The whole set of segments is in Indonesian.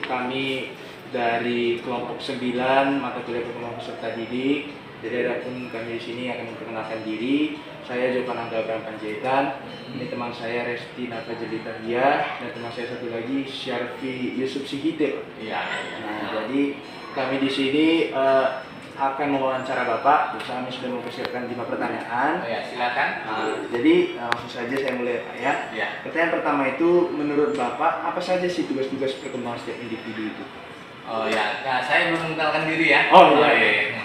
kami dari kelompok 9 mata kuliah perkembangan peserta didik. Jadi adapun kami di sini akan memperkenalkan diri. Saya Jopanangga Abraham Panjaitan. Ini teman saya Resti Nata Jelita Dia dan teman saya satu lagi Syarfi Yusuf Sihite. Iya. Nah, jadi kami di sini akan mewawancara Bapak. Kami sudah mempersiapkan 5 pertanyaan. Oh ya, silakan. Jadi langsung saja saya mulai Pak ya. Ya. Pertanyaan pertama itu, menurut Bapak apa saja sih tugas-tugas perkembangan setiap individu itu? Oh ya, nah, saya belum mengenalkan diri ya. Oh iya.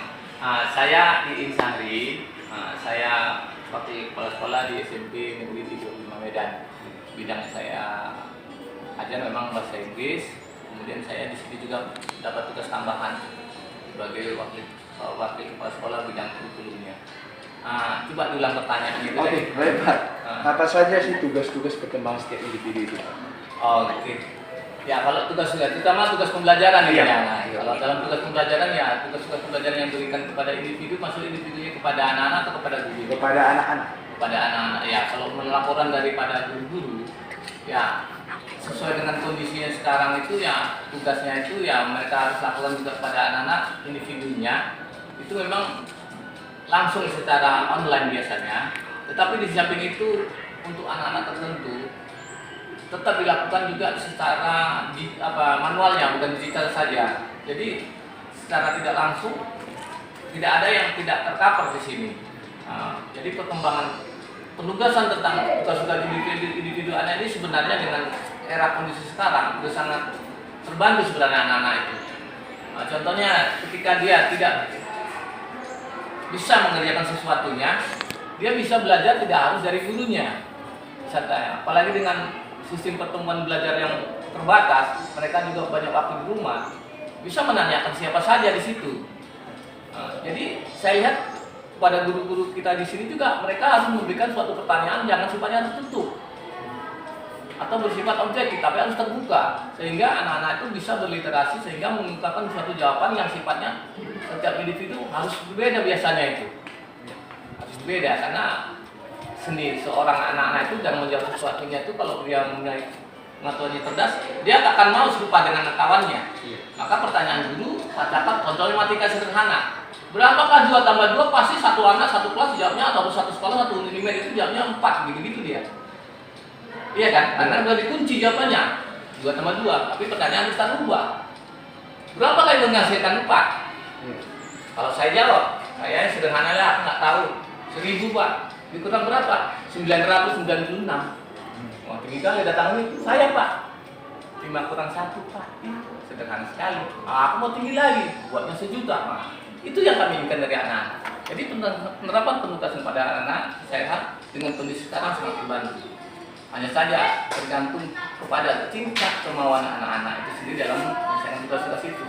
Saya Iin Sahri. Saya wakil kepala sekolah di SMP Negeri 35 Medan. Bidang saya ajar memang bahasa Inggris. Kemudian saya di sini juga dapat tugas tambahan sebagai wakil kepala sekolah bidang kurikulumnya. Coba diulang pertanyaannya itu. Oke, baik Pak. Apa saja sih tugas-tugas perkembangan setiap individu itu? Oke. Ya, kalau tugas-tugas, terutama tugas pembelajaran Iya. ya. Nah, kalau dalam tugas pembelajaran ya, tugas-tugas pembelajaran yang diberikan kepada individu, maksud individunya kepada anak-anak atau kepada guru? Kepada anak-anak. Kepada anak-anak. Ya, kalau laporan daripada guru-guru, ya sesuai dengan kondisinya sekarang itu ya tugasnya itu ya mereka harus lakukan juga kepada anak-anak individunya. Itu memang langsung secara online biasanya. Tetapi di samping itu untuk anak-anak tertentu tetap dilakukan juga secara manualnya, bukan digital saja. Jadi secara tidak langsung tidak ada yang tidak tercover di sini. Jadi perkembangan penugasan tentang tugas-tugas individu anak ini sebenarnya dengan era kondisi sekarang sudah sangat terbantu sebenarnya anak-anak itu. Contohnya ketika dia tidak bisa mengerjakan sesuatunya, dia bisa belajar tidak harus dari gurunya. Apalagi dengan sistem pertemuan belajar yang terbatas, mereka juga banyak waktu di rumah, bisa menanyakan siapa saja di situ. Jadi saya lihat pada guru-guru kita di sini juga mereka harus memberikan suatu pertanyaan jangan sifatnya tertutup atau bersifat objektif, tapi harus terbuka sehingga anak-anak itu bisa berliterasi sehingga mengungkapkan suatu jawaban yang sifatnya setiap individu harus berbeda biasanya itu. Harus berbeda karena seni seorang anak-anak itu dalam menjawab sesuatunya itu kalau dia mempunyai pengetahuannya cerdas, dia akan mau serupa dengan kawannya. Maka pertanyaan dulu, Pak catat contohnya matematika sederhana. Berapakah 2 tambah 2? Pasti satu anak satu kelas jawabnya atau satu sekolah satu unit itu jawabnya 4 gitu dia. Iya kan? Karena sudah dikunci jawabannya 2 tambah 2, tapi pertanyaan harus kita rubah. Berapakah yang menghasilkan 4? Kalau saya jawab, saya sederhana lah, nggak tahu. 1000 Pak. Dikurang berapa? 996. Wah, tinggi kali datang itu. Saya Pak 5 kurang 1 Pak. Sederhana sekali. Aku mau tinggi lagi, buatnya 1 juta Pak. Itu yang kami inginkan dari anak. Jadi penerapan penugasan pada anak sehat dengan kondisi sekarang sangat dibantu. Hanya saja tergantung kepada tingkat kemauan anak-anak itu sendiri dalam menyelesaikan tugas-tugas itu.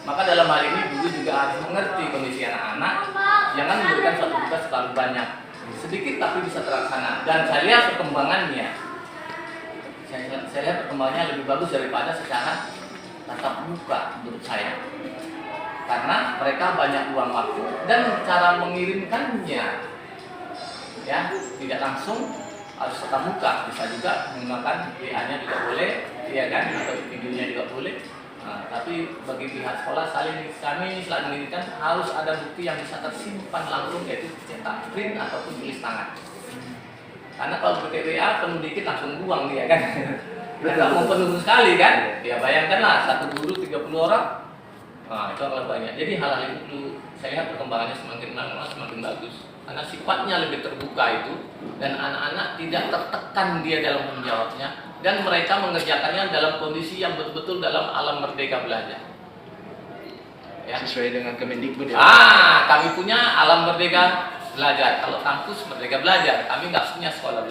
Maka dalam hal ini guru juga harus mengerti kondisi anak-anak. Jangan memberikan suatu tugas terlalu banyak. Sedikit tapi bisa terlaksana, dan saya lihat perkembangannya. Saya lihat perkembangannya lebih bagus daripada secara tatap muka menurut saya, karena mereka banyak luang waktu dan cara mengirimkannya ya tidak langsung harus tatap muka, bisa juga menggunakan WA-nya juga boleh, ya kan, atau videonya juga boleh. Tapi bagi pihak sekolah kami selalu menginginkan harus ada bukti yang bisa tersimpan langsung, yaitu cetak print ataupun tulis tangan. Karena kalau pakai WA penuh dikit langsung buang dia kan. Kita nggak mau penuh sekali kan. Ya bayangkanlah satu guru 30 orang. Itu akan banyak. Jadi hal-hal itu saya lihat perkembangannya semakin lama semakin bagus. Karena sifatnya lebih terbuka itu dan anak-anak tidak tertekan dia dalam menjawabnya. Dan mereka mengerjakannya dalam kondisi yang betul-betul dalam alam merdeka belajar. Ya. Sesuai dengan Kemendikbud ya? Kami punya alam merdeka belajar. Kalau kampus merdeka belajar, kami nggak punya sekolah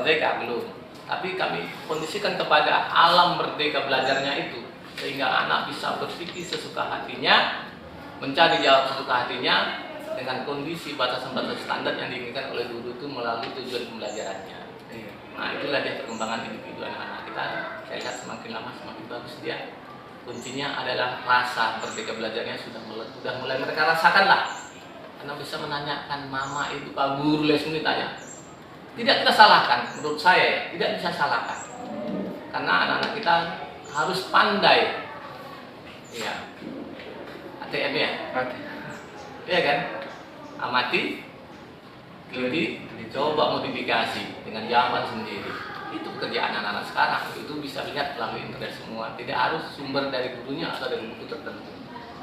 merdeka, belum. Tapi kami kondisikan kepada alam merdeka belajarnya itu. Sehingga anak bisa berpikir sesuka hatinya, mencari jawab sesuka hatinya, dengan kondisi batasan-batasan standar yang diinginkan oleh guru itu melalui tujuan pembelajarannya. Nah, itulah dia perkembangan individu anak-anak kita. Saya lihat semakin lama semakin bagus dia. Kuncinya adalah rasa merdeka belajarnya sudah mulai mereka rasakan lah. Karena bisa menanyakan mama, ibu, pak guru, les ini tanya. Tidak kita salahkan, menurut saya tidak bisa salahkan. Karena anak-anak kita harus pandai. Ya, ATM ya, iya kan? Amati, teliti, coba modifikasi dengan jawaban sendiri. Itu pekerjaan anak-anak sekarang. Itu bisa lihat melalui internet semua. Tidak harus sumber dari gurunya atau dari buku tertentu.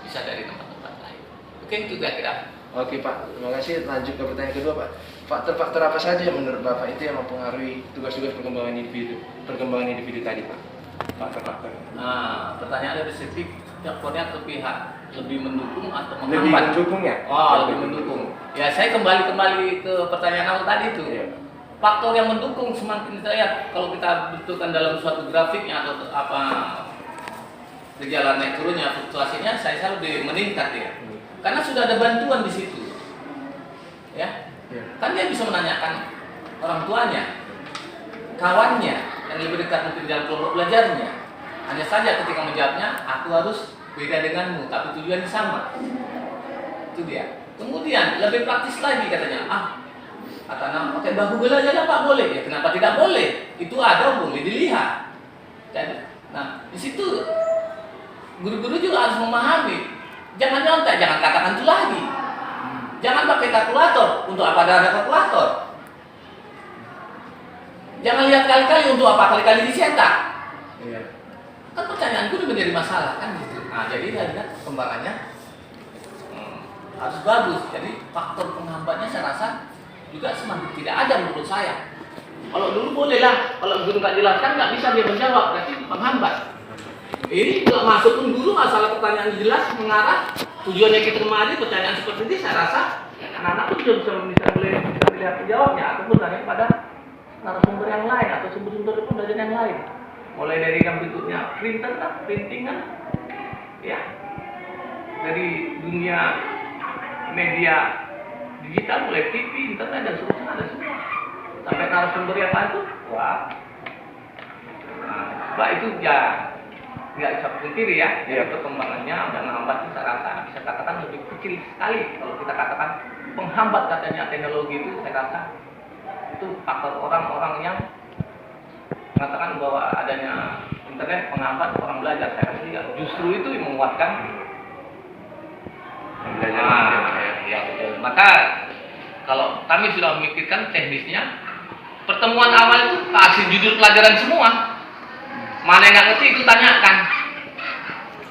Bisa dari tempat-tempat lain. Oke, itu kira-kira. Oke Pak, terima kasih. Lanjut ke pertanyaan kedua Pak. Faktor-faktor apa saja yang menurut Bapak itu yang mempengaruhi tugas-tugas perkembangan individu tadi Pak? Faktor-faktor. Nah, pertanyaan lebih spesifik, faktornya ke pihak lebih mendukung atau Lebih menghambat? mendukung ya? Oh, lebih mendukung. Ya, saya kembali ke pertanyaan awal tadi itu. Iya. Faktor yang mendukung semakin kita lihat kalau kita bentukkan dalam suatu grafiknya atau apa gejala naik turunnya, fluktuasinya, saya lebih meningkat ya. Karena sudah ada bantuan di situ, ya. Kan dia bisa menanyakan orang tuanya, kawannya yang lebih dekat mungkin dalam kelompok belajarnya. Hanya saja ketika menjawabnya, aku harus beda denganmu, tapi tujuannya sama. Itu dia. Kemudian lebih praktis lagi katanya, kata anak, pakai bahu belajar Pak boleh? Ya kenapa tidak boleh? Itu ada boleh dilihat. Dan, nah di situ guru-guru juga harus memahami. Jangan nyontek, jangan katakan itu lagi. Jangan pakai kalkulator. Untuk apa ada kalkulator? Jangan lihat kali-kali untuk apa kali-kali dicetak. Iya. Kan pertanyaan guru menjadi masalah kan gitu. Nah jadi lihat perkembangannya harus bagus. Jadi faktor penghambatnya saya rasa juga semakin tidak ada menurut saya. Kalau dulu boleh lah, kalau guru nggak jelaskan nggak bisa dia menjawab, berarti penghambat. Ini kalau masuk pun guru masalah pertanyaan jelas mengarah tujuannya kita kemari pertanyaan seperti ini saya rasa anak-anak pun juga bisa melihat penjawabnya ataupun dari pada narasumber yang lain atau sumber-sumber pembelajaran yang lain. Mulai dari yang bentuknya printer kan, printingan, ya dari dunia media digital mulai TV, internet dan seterusnya ada semua. Sampai narasumber yang lain tuh, wah, itu ya nggak bisa pungkiri ya, perkembangannya dan menghambat saya rasa bisa katakan lebih kecil sekali kalau kita katakan penghambat katanya teknologi itu saya rasa itu faktor orang-orang yang mengatakan bahwa adanya internet penghambat orang belajar saya rasa juga justru itu yang menguatkan belajar. Ya betul. Maka kalau kami sudah memikirkan teknisnya pertemuan awal itu kasih judul pelajaran semua. Mana yang nggak ngerti itu tanyakan.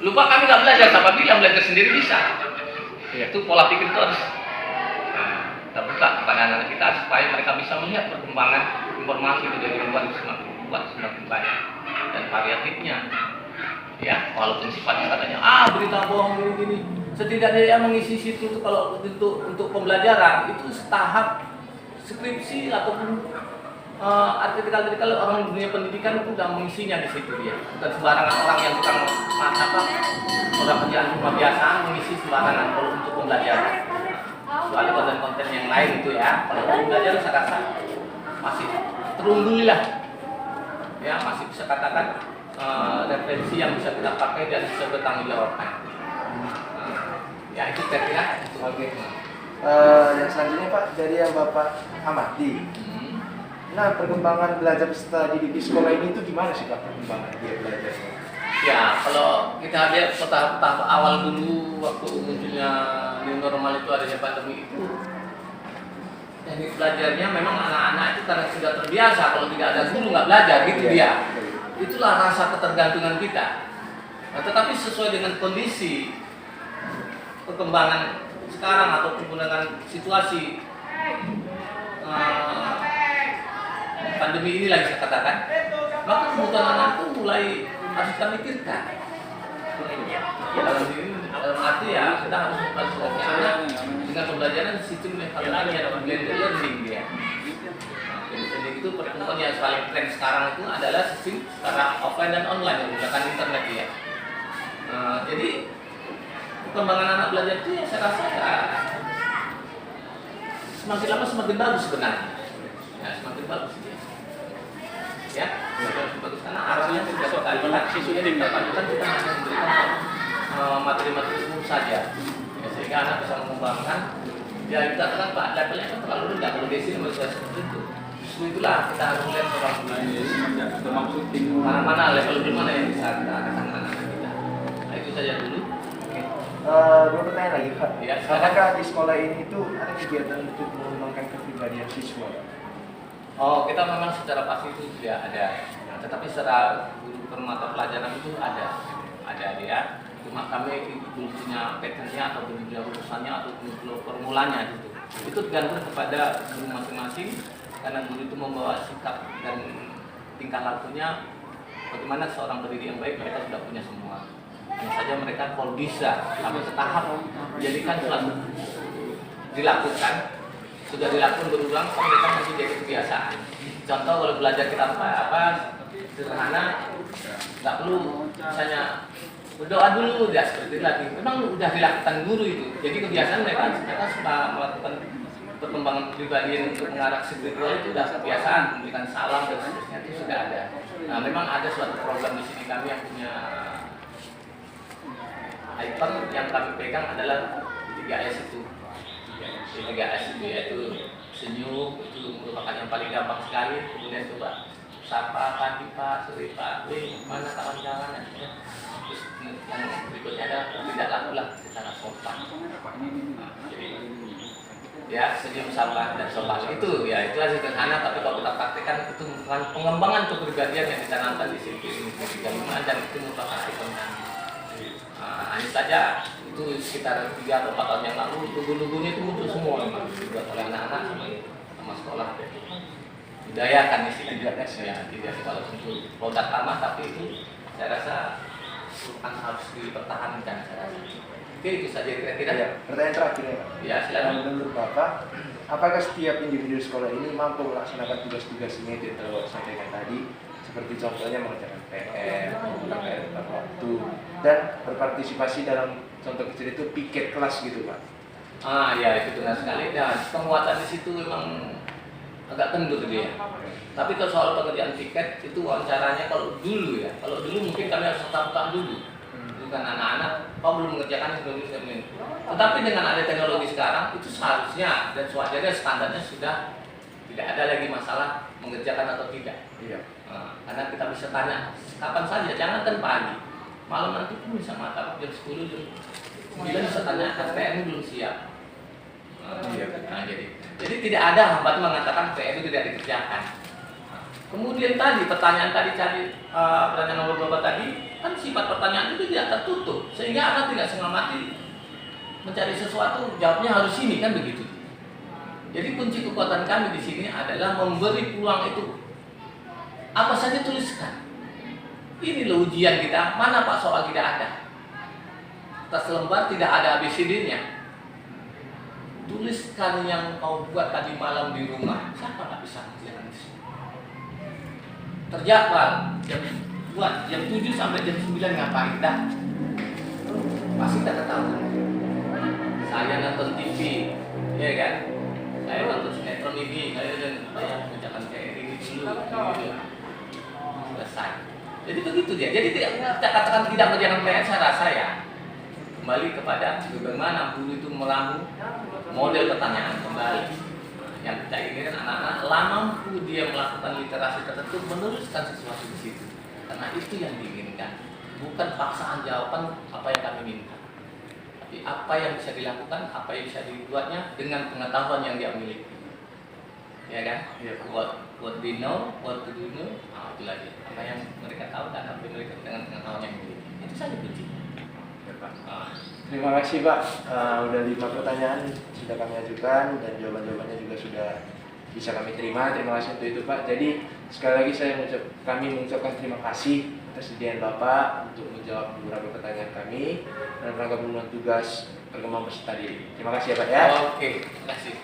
Lupa kami nggak belajar, siapa bilang belajar sendiri bisa. Itu pola pikir itu harus kita buka kepada anak-anak kita supaya mereka bisa melihat perkembangan informasi itu dari luar semakin kuat, semakin banyak dan variatifnya. Ya, walaupun sifatnya katanya berita bohong gini, setidaknya yang mengisi situ itu kalau untuk pembelajaran itu setahap skripsi ataupun artikel orang dunia pendidikan itu sudah mengisinya di situ dia. Bukan sembarangan orang yang tukang orang kerjaan rumah biasa mengisi sembarangan kalau untuk pembelajaran. Kecuali konten-konten yang lain itu ya. Kalau pembelajaran saya rasa masih terunggul lah. Ya masih bisa katakan referensi yang bisa kita pakai dan bisa bertanggung jawabkan. Ya itu kira-kira. Oke. Yang selanjutnya Pak dari yang Bapak amati. Nah, perkembangan belajar peserta didik di sekolah ini itu gimana sih Pak perkembangan dia belajarnya? Ya, kalau kita lihat tahap awal dulu waktu munculnya new normal itu adanya pandemi itu teknik belajarnya memang anak-anak itu karena sudah terbiasa kalau tidak ada guru nggak belajar gitu dia. Itulah rasa ketergantungan kita. Nah, tetapi sesuai dengan kondisi perkembangan sekarang ataupun dengan situasi pandemi ini lagi saya katakan, maka kebutuhan anak itu mulai harus kita pikirkan. Dalam arti ya kita harus memfasilitasi anak dengan pembelajaran sistem metodologi atau blended learning dia. Jadi itu pertemuan yang paling tren sekarang itu adalah sistem secara offline dan online yang menggunakan internet ya. Jadi perkembangan anak belajar itu ya saya rasa ya, semakin lama semakin bagus sebenarnya. Ya semakin bagus dia. Ya, bagus karena arahnya tidak sekali siswanya dipadukan kita hanya memberikan materi-materi umum saja. Ya, sehingga anak bisa mengembangkan. Ya kita katakan Pak levelnya kan terlalu rendah kalau di sini masih seperti itu. Justru itulah kita harus melihat seorang guru. Mana-mana level mana yang bisa kita arahkan anak-anak kita. Nah, itu saja dulu. Oke. Dua pertanyaan lagi Pak. Ya, silakan. Apakah di sekolah ini itu ada kegiatan untuk mengembangkan kepribadian siswa? Oh, kita memang secara pasti itu tidak ada. Tetapi secara guru permata pelajaran itu ada dia. Cuma kami belum punya patternnya atau belum punya rumusannya atau belum formulanya gitu. Itu tergantung kepada guru masing-masing karena guru itu membawa sikap dan tingkah lakunya bagaimana seorang pendidik yang baik mereka sudah punya semua. Hanya saja mereka kalau bisa sampai setahap jadikan suatu dilakukan sudah dilakukan berulang mereka nanti jadi kebiasaan. Contoh kalau belajar kita apa sederhana nggak perlu misalnya berdoa dulu ya seperti itu lagi. Memang udah dilakukan guru itu. Jadi kebiasaan mereka sudah melakukan perkembangan pribadi untuk mengarah spiritual itu sudah kebiasaan memberikan salam dan seterusnya itu sudah ada. Nah memang ada suatu program di sini kami yang punya icon yang kami pegang adalah 3S itu. 3S itu yaitu senyum itu merupakan yang paling gampang sekali. Kemudian coba sapa pagi Pak, sore Pak, mana kawan-kawan ya. Terus yang berikutnya adalah tidak lakulah secara sopan. Ya senyum sapa dan sopan itu ya itulah sederhana tapi kalau kita praktekkan itu merupakan pengembangan kepribadian yang ditanamkan di sini dan itu merupakan icon kami. Hanya saja itu sekitar 3 atau 4 tahun yang lalu lugu-lugunya itu muncul semua memang dibuat oleh anak-anak sama sekolah. Budayakan di sini ya tidak kalau untuk produk lama tapi itu saya rasa harus dipertahankan saya rasa. Oke itu saja kira-kira. Ya, pertanyaan terakhir ya Pak. Ya silakan. Menurut Bapak, apakah setiap individu sekolah ini mampu melaksanakan tugas-tugas ini yang telah sampaikan tadi? Seperti contohnya mengerjakan PR, mengerjakan tepat waktu, dan berpartisipasi dalam contoh kecil itu piket kelas gitu Pak. Ya itu benar sekali. Dan penguatan di situ memang agak kendur dia. Tapi kalau soal pekerjaan tiket itu wawancaranya kalau dulu mungkin kami harus tetap dulu. Bukan anak-anak, belum mengerjakan sebelum ini. Tetapi dengan ada teknologi sekarang itu seharusnya dan sewajarnya standarnya sudah tidak ada lagi masalah mengerjakan atau tidak. Iya. Karena kita bisa tanya kapan saja, jangan kan pagi, malam nanti pun bisa mata jam 10 jam 9 bisa tanya PR ini belum siap. Jadi tidak ada hambatan mengatakan PR itu tidak dikerjakan. Kemudian tadi pertanyaan nomor 2 tadi kan sifat pertanyaan itu tidak tertutup sehingga anak tidak setengah mati mencari sesuatu jawabnya harus ini kan begitu. Jadi kunci kekuatan kami di sini adalah memberi peluang itu apa saja tuliskan. Ini loh ujian kita mana Pak soal tidak ada. Atas lembar tidak ada ABCD-nya. Tuliskan yang kau buat tadi malam di rumah. Siapa nggak bisa mengerjakan itu? Terjadwal jam 7 sampai jam 9 ngapain dah? Pasti kita tahu. Saya nonton TV, ya kan? Saya nonton sinetron ini, saya mengerjakan kayak ini dulu. Selesai. Jadi begitu dia. Jadi kita katakan tidak mengerjakan PR saya rasa ya. Kembali kepada bagaimana guru itu meramu model pertanyaan kembali. Yang kita inginkan anak-anak mampu dia melakukan literasi tertentu meneruskan sesuatu di situ. Karena itu yang diinginkan. Bukan paksaan jawaban apa yang kami minta. Tapi apa yang bisa dilakukan, apa yang bisa dibuatnya dengan pengetahuan yang dia miliki. Ya kan? Iya. What they know, what to do know, itu lagi. Apa yang mereka tahu dan apa yang mereka dengan pengetahuan yang miliki. Itu saja kuncinya. Ya, Pak. Terima kasih Pak. Udah 5 pertanyaan sudah kami ajukan dan jawaban-jawabannya juga sudah bisa kami terima. Terima kasih untuk itu Pak. Jadi sekali lagi kami mengucapkan terima kasih atas kesediaan Bapak untuk menjawab beberapa pertanyaan kami dan rangka pemenuhan tugas perkembangan peserta didik. Terima kasih ya Pak ya. Oke, terima kasih.